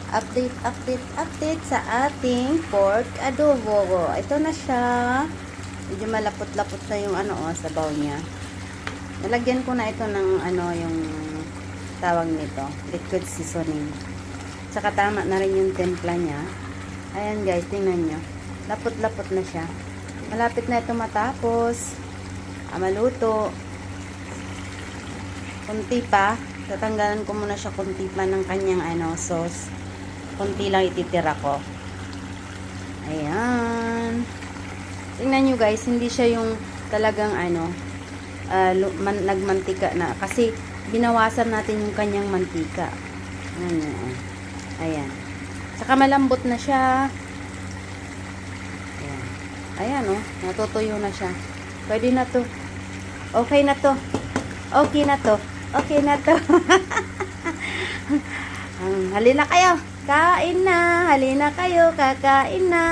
Update sa ating pork adobo. Ito na siya. Medyo malapot-lapot na yung sabaw niya. Nalagyan ko na ito ng yung tawag nito, liquid seasoning. Tsaka tama na rin yung templa niya. Ayan guys, tingnan nyo. Lapot-lapot na siya. Malapit na ito matapos. Maluto. Kunti pa. Tatanggalan ko muna siya kunti pa ng kanyang sauce. Kunti lang ititira ko. Ayan. Tingnan nyo guys, hindi siya yung talagang nagmantika na. Kasi binawasan natin yung kanyang mantika. Ayan. Saka malambot na siya. Ayan. Ayan natutuyo na siya. Pwede na to. Okay na to. Okay na to. Okay na to. Halina kayo. Kain na. Halina kayo. Kakain na.